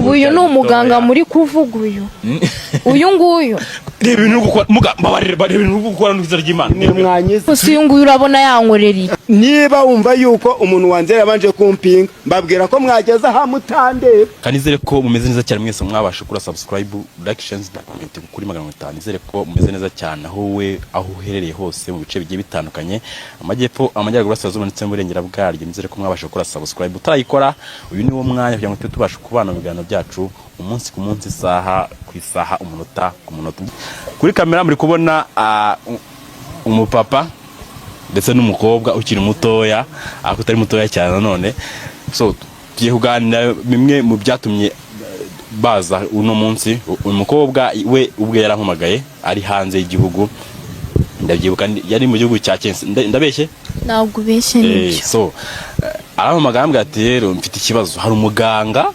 uyu ni umuganga muri kuvuga uyu nguyu reba ibintu gukora bareba ibintu gukora n'izina ry'Imana mwanyise uyu nguyu urabona yankorera niba wumva yuko umuntu wanzera yabanje kumpinga mbabwira ko mwageza hamutande kanizere ko mumeze neza cyane mwese mwabasha kura subscribe like share comment kuri 500 nizere ko mumeze neza cyane aho uherereye hose mu bice bigiye bitandukanye amajyepfo amajyaruguru asazuba ndetse n'uburengera bwaryo nizere ko mwabasha kura subscribe utarayikora uyu ni wo mwanya kugira ngo tubashe kubana mu biganiro byacu umunsi ku munsi isaha ku isaha umunota ku munota kuri kamera muri kubona umupapa ndetse n'umukobwa ukiri mutoya akutari mutoya cyane none so tugiye kuganira bimwe mu byatumye baza uno munsi umukobwa we ubwe yarampamagaye ari hanze y'igihugu ndabyibuka yari mu gihugu cya Kenya ndabeshye ntabwo ubeshye nibyo so arampamagaye ati rero mfite ikibazo hari umuganga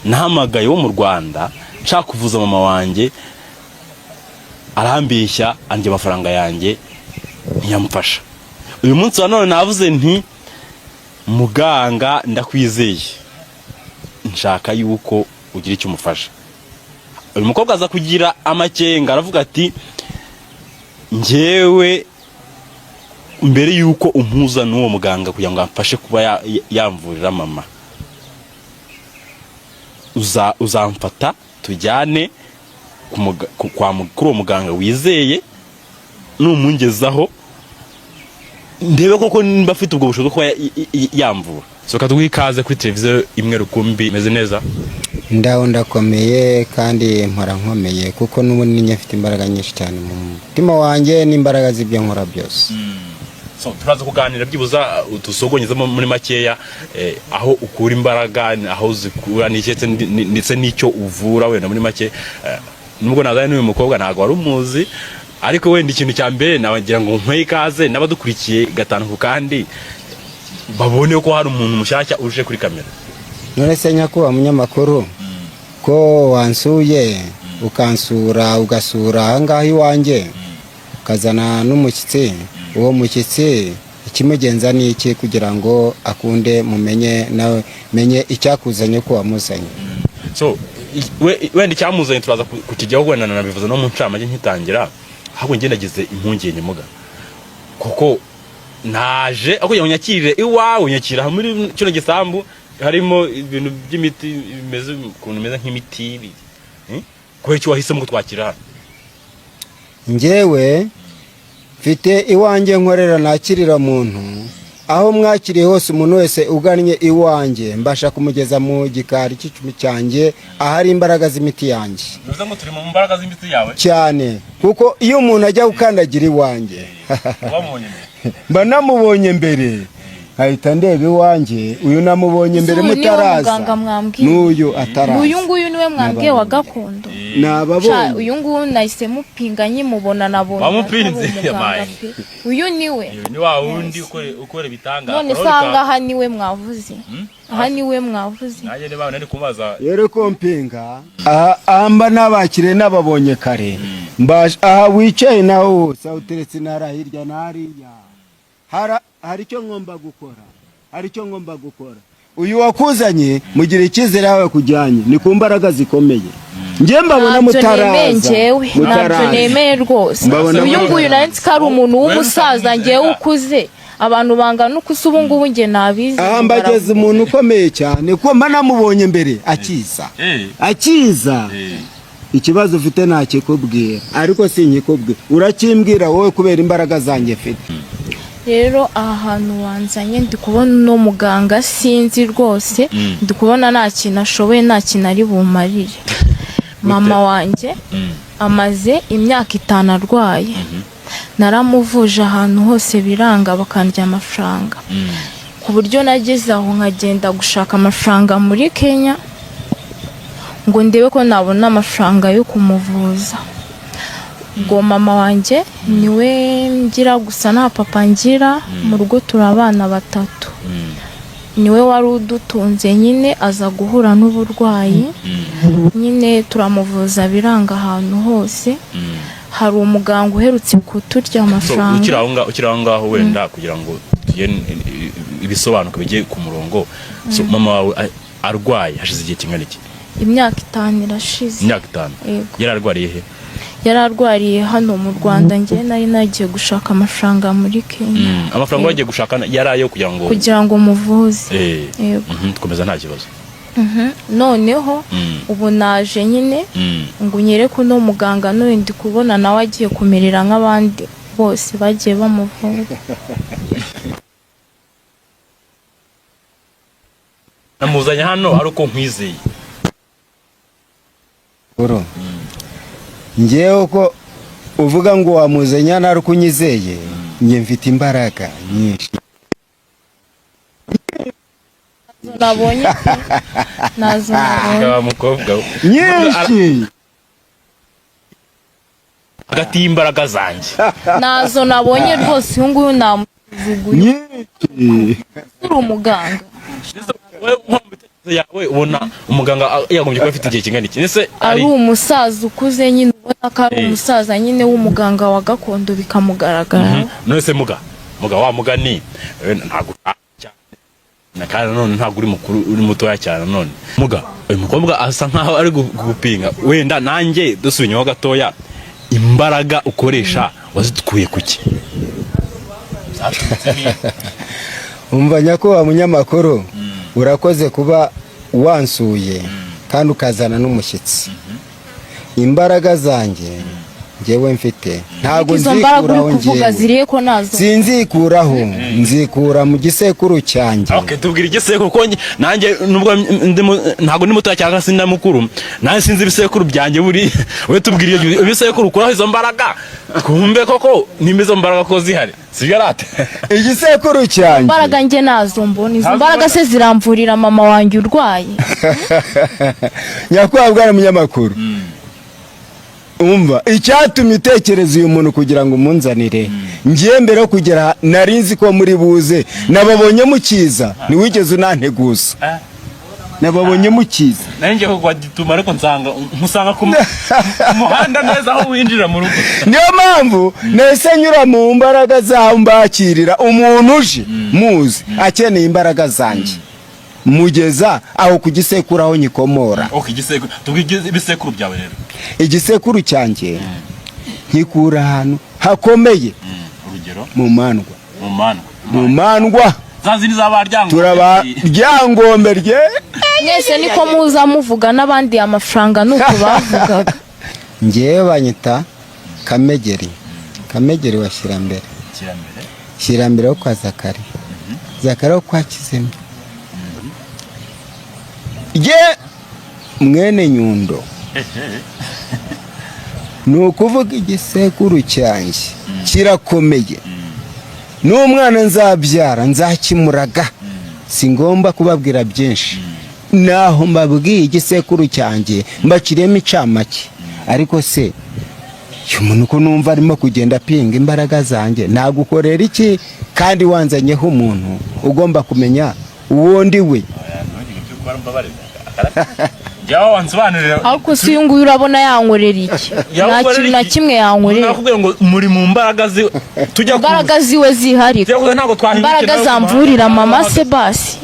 nahamagaye wo mu Rwanda nshaka kuvuza mama wanjye arambishya anje amafaranga yanjye ntiyamfasha uyu munsi wa none navuze nti muganga ndakwizeye nshaka yuko ugira icyo umufasha uyu mukobwa aza kugira amakenga aravuga ati njyewe mbere yuko umpuza n'uwo muganga kugira ngo amfashe kuba yamvurira mama uzamfata tujyane kuri uwo muganga wizeye numungezaho ndebe koko nimba afite ubwo bushobozi kuba yamvura soka twikaze kuri televiziyo imwe rukumbi meze neza ndakomeye kandi mpora nkomeye kuko n'ubundi nyafite imbaraga nyinshi cyane mu mutima wanjye n'imbaraga z'ibyo nkora byose so turaza kuganira byibuza utusogonyezamo muri makeya aho ukura imbaraga aho zikura ndetse n'icyo uvura wenda muri make nubwo nazanye n'uyu mukobwa ntago wari umuzi ariko wenda ikintu cya mbere nabagira ngo nkwe ikaze n'abadukurikiye gatanu ku kandi babone ko hari umuntu mushyashya uje kuri kamera none se nyakuba munyamakuru ko wansuye ukansura ugasura ahangaha iwanjye ukazana n'umushyitsi uwo mushyitsi ikimugenza ni iki kugira ngo akunde mumenye nawe menye icyakuzanye ko wamuzanye so wenda icyamuzanye turaza kukijyaho wenda nabivuze no mu ncamake nkitangira ahubwo njye nagize impungenge muga kuko naje aho nyakirire iwawe nyakira muri kino gisambu harimo ibintu by'imiti bimeze ukuntu meze nk'imiti kubera icyo wahisemo kutwakira njyewe mfite iwanjye nkorera nakirira muntu aho mwakiriye hose umuntu wese ugannye iwanjye mbasha kumugeza mu gikari cy'icumi cyanjye ahari imbaraga z'imiti yanjye bivuze ngo turi mu mbaraga z'imiti yawe cyane kuko iyo umuntu ajya gukandagira iwanjye mba namubonye mbere hahita ndeba iwanjye uyu namubonye mbere mutaraza n'uyu ataraza uyu nguyu niwe mwambwiye wa gakondo nababonye uyu nguyu nahise mupinga nkimubona nabonye bamupinze uyu niwe ni wa wundi ukore bitanga none sanga aha niwe mwavuze aha niwe mwavuze naje reba nari kubaza yere ko mpinga amba nabakire nababonye kare aha wicaye naho hose uteretse nara hirya nariya hari icyo ngomba gukora uyu wakuzanye mugira icyizere yawe kujyanye ni ku mbaraga zikomeye njye mbabona mutaraza ntabyo nemeye rwose uyu nguyu nanditse ko ari umuntu w'umusaza ngewe ukuze abantu bangana uko usa ubu ngubu njye nabizi aha mbageze umuntu ukomeye cyane kuko mba namubonye mbere akiza ikibazo ufite ntakikubwira ariko sinkikubwira urakimbwira wowe kubera imbaraga zanjye mfite rero aha hantu wanzanye ndi kubona uno muganga sinzi rwose ndi kubona nta kintu ashoboye nta kintu ari bumarire mama wanjye amaze imyaka 5 arwaye naramuvuje ahantu hose biranga bakandya amafaranga ku buryo nageze aho nkagenda gushaka amafaranga muri Kenya ngo ndebe ko nabona amafaranga yo kumuvuza ngo mama wanjye niwe ngira gusa nta papa ngira mu rugo turabana 3 niwe wari udutunze nyine aza guhura n'uburwayi nyine turamuvuza biranga ahantu hose hari umuganga uherutse kuturya amafaranga ukira ngaho wenda kugira ngo ibisobanuko bijye ku murongo so mama wawe arwaye hashize igihe kingana iki imyaka 5 irashize. imyaka 5 Yego. yararwariye he? Yararwariye hano mu Rwanda, njye nari nagiye gushaka amafaranga muri Kenya. Amafaranga wagiye gushaka yarayo kugira ngo muvuze. Yego. Tukomeza nta kibazo. Noneho ubu naje nyine ngo nyereke no muganga none ndi kubona nawe agiye kumerera nk'abandi bose bagiye bamuvura. Namuzanye hano ari uko nkwizeye. Bro. Ngewe ko uvuga ngo wamuzanye hano ari uko unyizeye, nge mfite imbaraga nyinshi. Nabonye nazo Aba mukobwa Nyinshi. hagati y'imbaraga zanjye. nazo nabonye rwose uyu nguyu namuvuguye. Nyinshi. Uri umuganga. Yawe ubona umuganga yagombye kuba afite igihe kingana iki? Ese ari umusaza ukuze nyine, ubona ko ari umusaza nyine w'umuganga wa gakondo bikamugaragara. none se muga wa mugani ntago kandi none ntago uri mukuru, uri mutoya cyane. None muga uyu mukobwa asa nkaho ari gupinga, wenda nanjye dusubinyeho gatoya, imbaraga ukoresha wazitukuye kuki? Umva nyakubahwa munyamakuru, urakoze kuba wansuye kandi ukazana n'umushyitsi. Imbaraga zanjye ngewe mfite ntago nzikuraho, ngewe sinzikuraho, nzikura mu gisekuru cyanjye. Okay, tubwira igisekuru kuko nanjye nubwo ntago ndi mutoya cyangwa se ndamukuru, nanjye sinzi ibisekuru byanjye buri. We tubwira ibisekuru ukuraho izo mbaraga, twumve koko nimba izo mbaraga ko zihari. Sigarate Igisekuru cyanjye imbaraga njye nazo mbona. Izo mbaraga se ziramvurira mama wanjye urwaye. nyakubahwa munyamakuru, umva icyatumye utekereza uyu muntu kugira ngo umunzanire, ngiye mbere yo kugera narinzi ko muri buze, nababonye mukiza, ntiwigeze unanteguza. Nababonye mukiza nanjye ko gituma, ariko nkusanga ku muhanda neza aho winjira mu rugo. niyo mpamvu nese nyura mu mbaraga zaho mbakirira umuntu uje muzi akeneye imbaraga zanjye, mugeza aho ku gisekuru aho nyikomora. Igisekuru, tubwire ibisekuru byawe rero. Igisekuru cyanjye nkikura ahantu hakomeye. Urugero mu mandwa zazindi zabaryangombe, turaba ryangombe rye. Mwese niko muza muvuga n'abandi amafaranga nuko bavugaga. Ngewe banyita Kamegeri. Kamegeri wa Shyirambere wo kwa Zakari. Zakari wo kwa Kizeme. Ye mwene Nyundo. Nukuvuga igisekuru cyanjye kirakomeye. N'umwana nzabyara nzakimuraga, singomba kubabwira byinshi. Naho mbabwiye igisekuru cyanjye mbakiremo icamake. Ariko se umuntu ko numva arimo kugenda pinga imbaraga zanjye, nagukorera iki? Kandi wanzanyeho umuntu ugomba kumenya uwo ndi we. Ariko si uyu nguyu urabona yankorera iki? Nta kintu na kimwe yankorera. Nakubwira ngo muri mu mbaraga ziwe, tujya imbaraga ziwe zihari, imbaraga zamvurira mama se basi.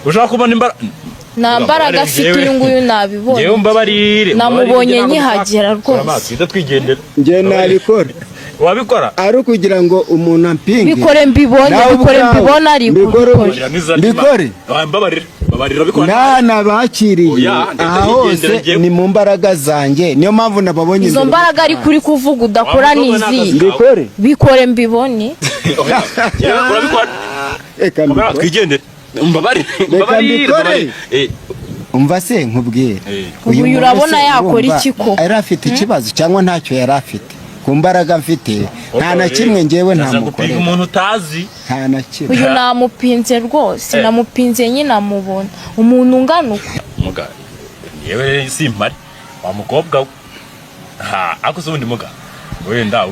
Ushaka kubona imbaraga? Nta mbaraga afite uyu nguyu nabibonye. Ngewe mbabarire, namubonye nkihagera rwose. Twigendera. Nge nabikora. Wabikora? Ari ukugira ngo umuntu ampinge. Bikore mbibonye, bikore mbibona ariko bikore. Mbabarira bikora. Nana bakiriye. Aha hose ni mu mbaraga zanjye. Niyo mpamvu nababonye. Izo mbaraga ari kuri kuvuga udakora nizi. Bikore. Bikore mbibone. Eka twigendere. Mbabarire. Umva se nkubwire. Uyu urabona yakora iki ko? Ari afite ikibazo cyangwa ntacyo yari afite. Ku mbaraga mfite nta na kimwe ngewe ntamukorera. Umuntu utazi nta na kimwe. Uyu namupinze rwose, namupinze nyine amubona. Umuntu ungana uko. Muga yewe simpari wa mukobwa we. Akuze ubundi muga wenda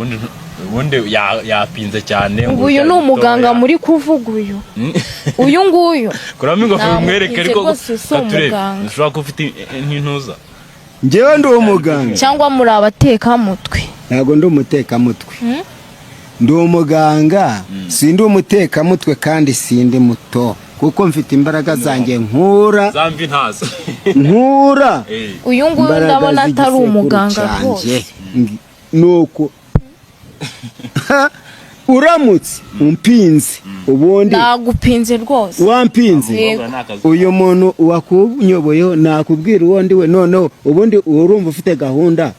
ubundi yapinze cyane. Uyu ni umuganga muri kuvuga uyu. Uyu nguyu kuramo ingofero umwereke ariko gaturebe ushobora ko ufite nk'intuza. Ngewe ndi umuganga cyangwa muri abateka mutwe? Ntago ndi umuteka mutwe. Ndi umuganga, sindi umuteka mutwe kandi sindi muto kuko mfite imbaraga zanjye nkura zambi ntazo nkura uyu nguyu ndabona atari umuganga rwose nuko uramutse umpinze ubundi nagupinze rwose wampinze uyu muntu wakunyoboyeho nakubwira uwo ndiwe noneho ubundi urumva ufite gahunda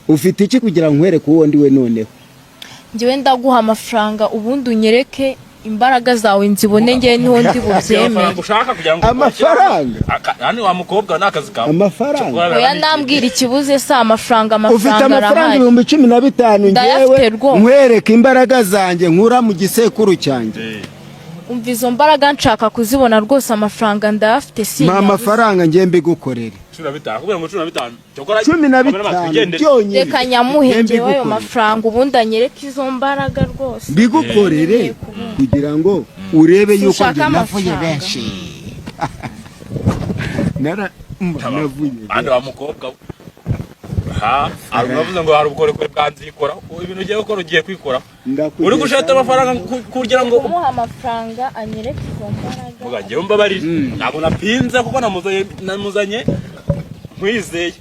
ufite iki kugira ngo nkwereke uwo ndiwe noneho njyewe ndaguha amafaranga ubundi unyereke imbaraga zawe nzibone njye niho ndi bubyemere amafaranga yani wa mukobwa nakazi kawe amafaranga oya nambwira ikibuze sa amafaranga ufite amafaranga 15,000 njyewe nkwereke imbaraga zanjye nkura mu gisekuru cyanjye umva izo mbaraga nshaka kuzibona rwose amafaranga ndayafite si amafaranga njye mbigukorere 15 kubera ngo 15 15 byonyine reka nyamuhenge wayo mafaranga ubundi anyereke izo mbaraga rwose mbigukorere kugira ngo urebe yuko njye navuye benshi navuye andi wa mukobwa aravuze ngo hari ubukorikori bwanzikora ibintu ugiye gukora ugiye kwikora uri gushaka amafaranga kugira ngo umuha amafaranga anyereke izo mbaraga mugaje umbabarire ntabwo napinze kuko namuzanye nkwizeye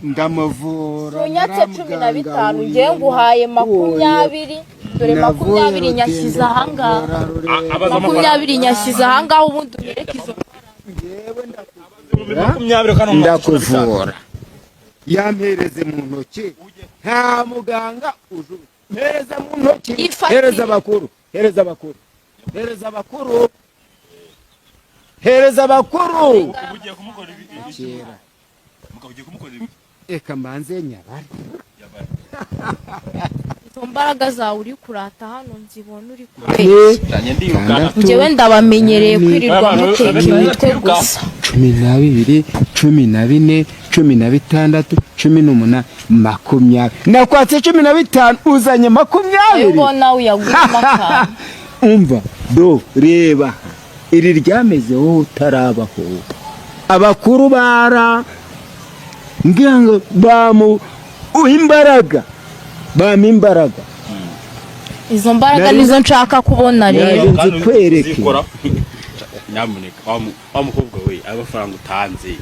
ndamavura unyatse 15 ngiye nguhaye 20 dore 20 nyashyize ahangaha 20 nyashyize ahangaha ubundi unyereke izo ndakuvura yampereze mu ntoki nta muganga uje mpereza mu ntoki hereza abakuru hereza abakuru hereza abakuru hereza abakuru ugiye kumukora kera ugiye kumukora ibi eka mbanze nyabari izo mbaraga zawe uri kurata hano nzibona uri kubeshya njyewe ndabamenyereye kwirirwa muteka imitwe gusa 12 14 16 18 20 nakwatse 15 uzanye 20 ubona uyaguramo akantu umva do reba iri ryameze wowe utarabaho abakuru bara ngirango bamu imbaraga bama imbaraga izo mbaraga nizo nshaka kubona rero nzikwereke nyamuneka wa mukobwa we amafaranga utanze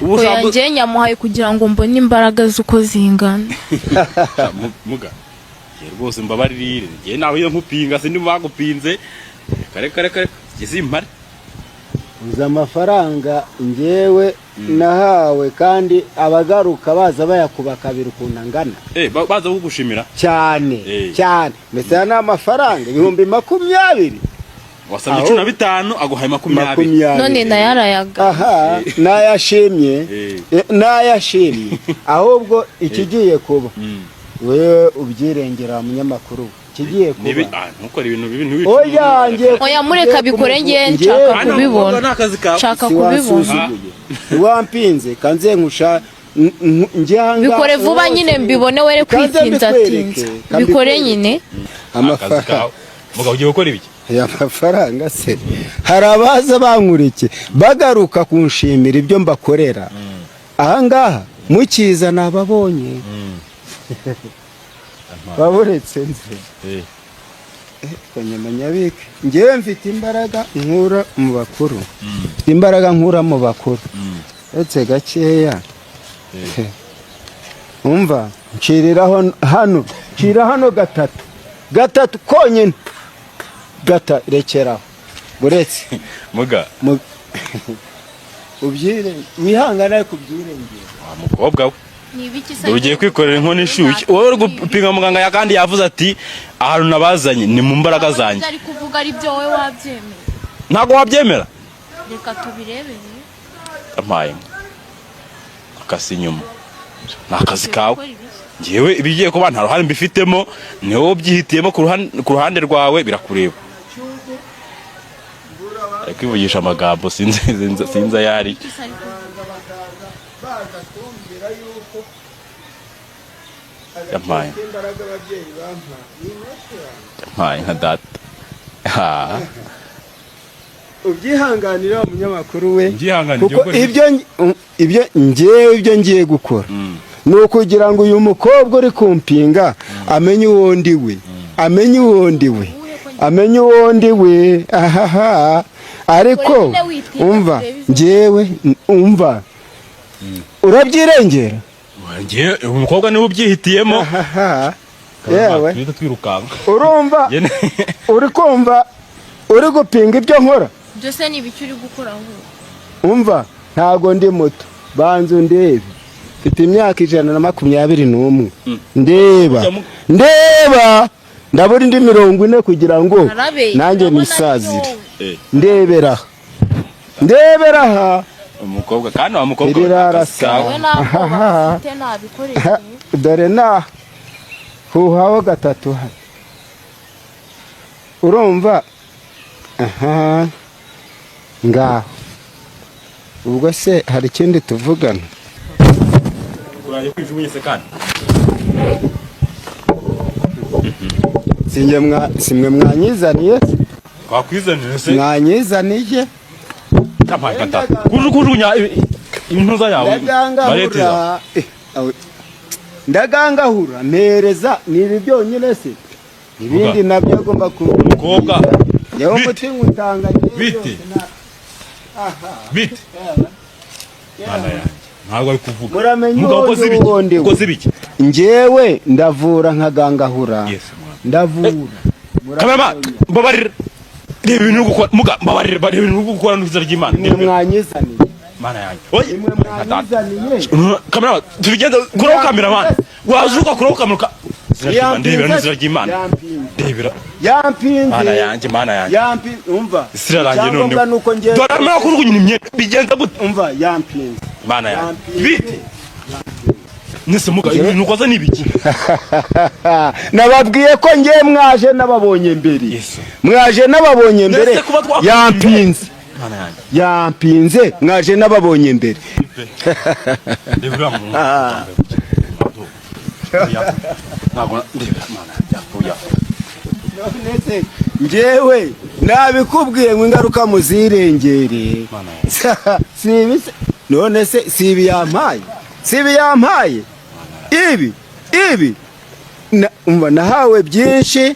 oya njye nyamuhaye kugira ngo mbone imbaraga z'uko zingana muga rwose mbabarire njye nawe iyo nkupinga sindi bagupinze kare gizimpare uza amafaranga njyewe nahawe kandi abagaruka baza bayakuba kabiri ukundangana baza kugushimira cyane cyane mbese na amafaranga 20,000 wasabye 15 aguhaye 20 none nayarayaga aha nayashimye nayashimye ahubwo ikigiye kuba wewe ubyirengera munyamakuru kigiye kuba ntukore ibintu bibi oya mureka bikore ngiye nshaka kubibona nshaka kubibona wampinze kanze nkusha njyanga bikore vuba nyine mbibone were kwitinza tinza bikore nyine amafaranga muga ugiye gukora ibiki ya mafaranga se harabaza bankurike bagaruka kunshimira ibyo mbakorera ahangaha mukiza nababonye baburetse nze kanyamanyabike ngewe mfite imbaraga nkura mu bakuru mfite imbaraga nkura mu bakuru etse gakeya umva nciriraho hano ncira hano gatatu konyine rekeraho buretse muga ubyire wihangana kubyirengera wa mukobwa we ugiye kwikorera inkono ishyushye wowe uri gupinga muganga ya kandi yavuze ati ahantu nabazanye ni mu mbaraga zanjye ari kuvuga ari byo wowe wabyemera ntabwo wabyemera reka tubirebere ampaye akasi inyuma ni akazi kawe ngewe ibigiye kuba nta ruhare mbifitemo ni wowe ubyihitiyemo ku ruhande rwawe birakureba ari kwivugisha amagambo sinzi ayari yampaye nka data ubyihanganira umunyamakuru we kuko ibyo ngiye gukora ni ukugira ngo uyu mukobwa uri kumpinga amenye uwo ndi we amenye uwo ndi we ahaha ariko umva njyewe umva urabyirengera ngiye umukobwa niwe ubyihitiyemo yewe twita twirukanka urumva uri kumva uri gupinga ibyo nkora byose ni ibiki uri gukora aho umva ntago ndi muto banza undebe mfite imyaka 121 ndeba ndabura indi 40 kugira ngo nanjye nisazire ndebera umukobwa kandi wa mukobwa wowe ntabwo bafite nabikoresha dore na huhaho gatatu urumva ngaho ubwo se hari ikindi tuvugana kuraje kwijugunyese kandi simwe mwanyizaniye twakwizanira se mwanyizaniye kujugunya intuza yawe ndagangahura ndagangahura mpereza nibi byonyine se ibindi nabyo agomba umukobwa yewe umutima utanga bite ntabwo ari kuvuga muramenye ukoze ibiki njyewe ndavura nkagangahura ndavura kamera mbabarira reba ibintu gukora muga mbabarira reba ibintu gukora n'uruza ry'Imana ni mwanyizaniye mana yanjye oye mwanyizaniye kamera tubigenda kuraho kamera man wazuka kuraho kamera ndebera n'uruza ry'Imana ndebera yampinze mana yanjye umva sirarangiye none dore amara kurugunya imyenda bigenza gute umva yampinze mana yanjye bite nese muga ibintu ukoze nibiki nababwiye ko ngiye mwaje nababonye mbere mwaje nababonye mbere yampinze yampinze mwaje nababonye mbere njyewe nabikubwiye ngo ingaruka muzirengere none se si ibi yampaye ibi nahawe byinshi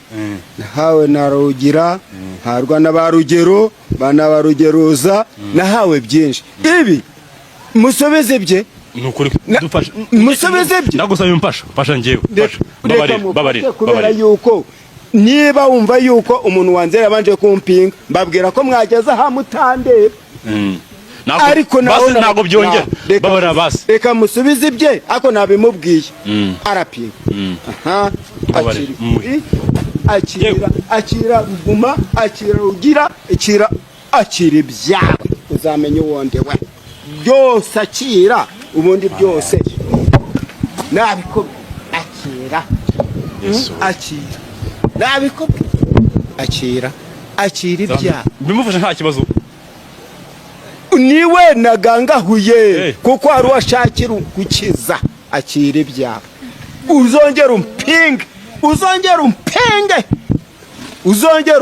nahawe na rugira ntarwa na ba rugero bana ba rugeruza nahawe byinshi ibi musubize bye musubize bye ndagusaba umfasha njyewe babarira kubera yuko niba wumva yuko umuntu wanze yabanje kumpinga mbabwira ko mwageze aha mutandeba ariko ntabwo byongera babarira basi reka musubize ibye ako nabimubwiye arapinga akira ruguma akira rugira akira ibyawe uzamenye uwonde we byose akira ubundi byose nabikubwiye akira nabikubwiye akira ibyawe bimufasha nta kibazo niwe nagangahuye kuko ari washakira gukiza akira ibyawe uzongera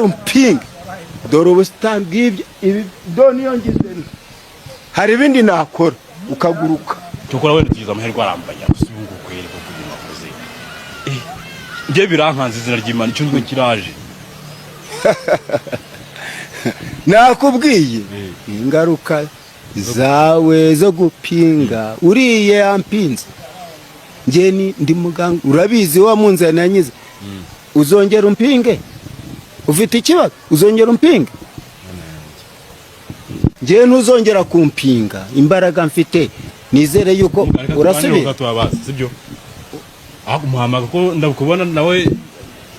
umpinge dore ubusitani bw'ibyo ibi do niyo ngize hari ibindi nakora ukaguruka tukora wenda tugize amahirwe arambaye usubungu kwere ko kugira makoze ngiye birankanze izina ry'Imana icyo kiraje nakubwiye ingaruka zawe zo gupinga uriye yampinze njye ndi muganga urabizi wa munzani yanyize uzongera umpinge ufite ikibazo uzongera umpinge njye ntuzongera kumpinga imbaraga mfite nizere yuko urasubira sibyo aho muhamaga ko ndakubona nawe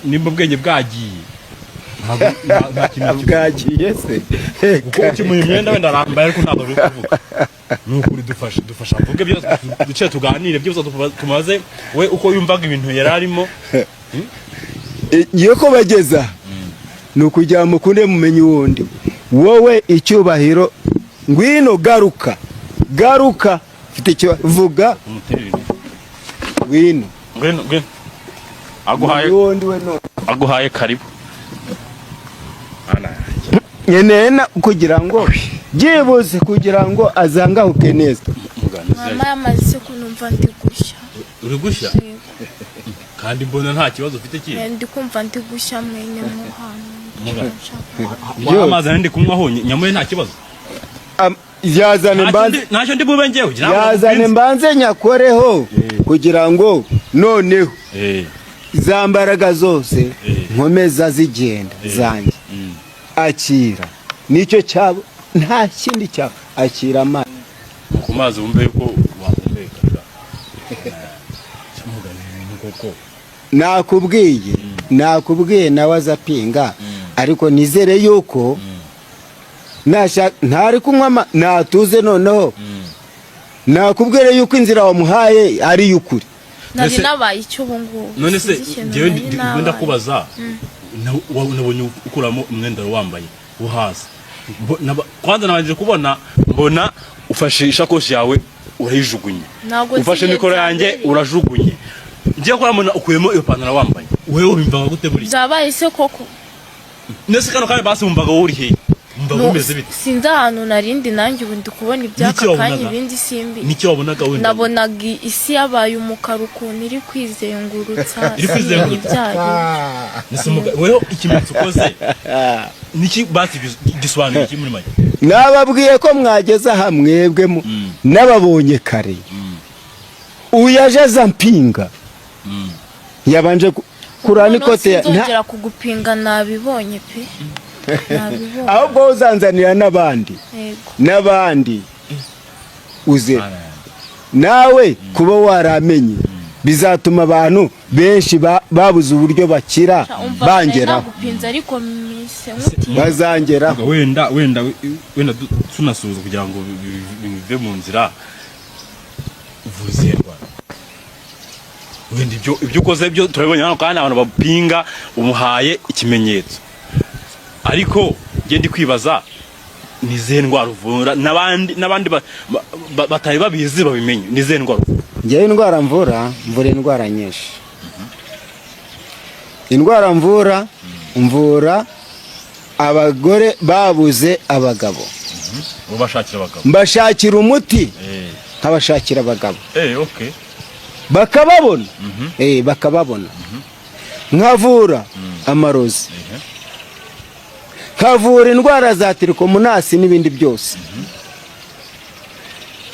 nimba ubwenge bwagiye bwagiye se kuko ukimuye imyenda wenda arambaye ariko ntabwo biri kuvuga nukuri dufasha mvuge byose duce tuganire byose tumaze we uko yumvaga ibintu yararimo iyo ko bageza nukugira mukunde mumenye wundi wowe icyubahiro ngwino garuka fite icyo vuga ngwino aguhaye karibu nyenena kugira ngo byibuze kugira ngo azangahuke neza mama yamaze kunumva ndi gushya uri gushya kandi mbona nta kibazo ufite kindi ndi kumva ndi gushya mwenye muhano amazi ndi kunywaho nyamuye nta kibazo. Yazane mbanze ntacyo ndi bube ngewe. Yazane mbanze nyakoreho kugira ngo noneho za mbaraga zose nkomeza zigenda zanjye. Akira nicyo cyabo, nta kindi cyabo. Akira amazi ku mazi wumve ko wahumeka. nakubwiye nawe azapinga, ariko nizere yuko ntari kunywa natuze. Noneho nakubwire yuko inzira wamuhaye ari y'ukuri. nari nabaye icyo ubu ngubu. None se ngewe ndikunda kubaza, nabonye ukuramo umwenda wambaye uhaza. Kwanza nabanje kubona mbona ufashe ishakoshi yawe urayijugunye, ufashe mikoro yanjye urajugunye. Ngiye kuramona ukuyemo iyo pantaro wambaye. Wewe ubimvaga gute muri? Zabaye se koko. Nese kano kare basi umvaga uri he? Umvaga umeze bite? Sinzi ahantu narindi nanjye ubu ndi kubona ibyaka kandi ibindi simbi. Nicyo wabonaga wenda? Nabonaga isi yabaye umukara ukuntu iri kwizengurutsa. Iri kwizengurutsa. Wewe ikimenyetso ukoze niki basi gisobanuye iki muri make? Nababwiye ko mwageze hamwebwe nababonye kare. Uyaje zampinga yabanje kurani kote ntongera kugupinga nabibonye pe. Nabibonye ahubwo uzanzanira n'abandi uze nawe kuba waramenye bizatuma abantu benshi babuze uburyo bakira bangeraho. Bazangeraho wenda tunasubiza kugira ngo bive mu nzira. Vuzerwa wenda ibyo ukoze byo turabonye hano kandi abantu bapinga umuhaye ikimenyetso, ariko ngende kwibaza nize ndwara uvura n'abandi batari babizi babimenye. Nize ndwara uvura? Ngiye indwara mvura indwara nyinshi. Indwara mvura abagore babuze abagabo. Ubashakira abagabo? Mbashakira umuti nkabashakira abagabo. Okay. Bakababona. Bakababona. Nkavura amarozi. Nkavura indwara za tirikomunasi n'ibindi byose.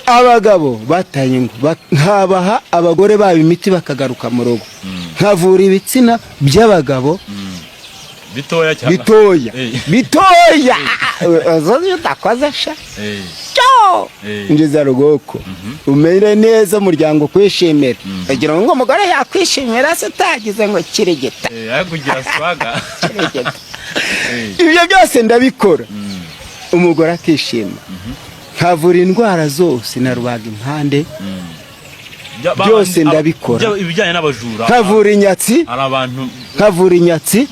Abagabo bataye ingo nkabaha abagore babo imiti bakagaruka mu rugo. Nkavura ibitsina by'abagabo bitoya cyane. Bitoya azaje utakoze sha. Ngiza rugoko umere neza umuryango kwishimira. Agira ngo umugore yakwishimira se tagize ngo kiregeta. Yakugira swaga. Ibyo byose ndabikora. Umugore akishima. Nkavura indwara zose na rubaga impande. Byose ndabikora. Ibijyanye n'abajura. Nkavura inyatsi. Nkavura inyatsi.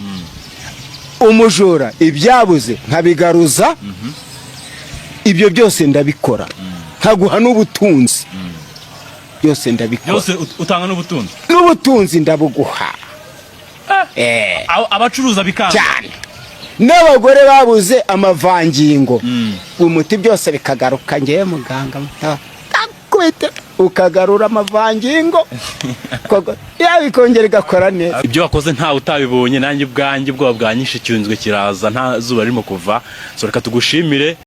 Umujura ibyabuze nkabigaruza. Ibyo byose ndabikora. Nkaguha n'ubutunzi. Byose ndabikora. Byose utanga n'ubutunzi? N'ubutunzi ndabuguha. Abacuruza bikanga cyane. N'abagore babuze amavangingo. Umuti byose bikagaruka ngiye muganga. Takwete ukagarura amavangingo. Yabikongera igakora neza. Ibyo wakoze nta utabibonye nanjye ubwanjye bwo bwanyishe cyunzwe kiraza nta zuba ririmo kuva. So reka tugushimire.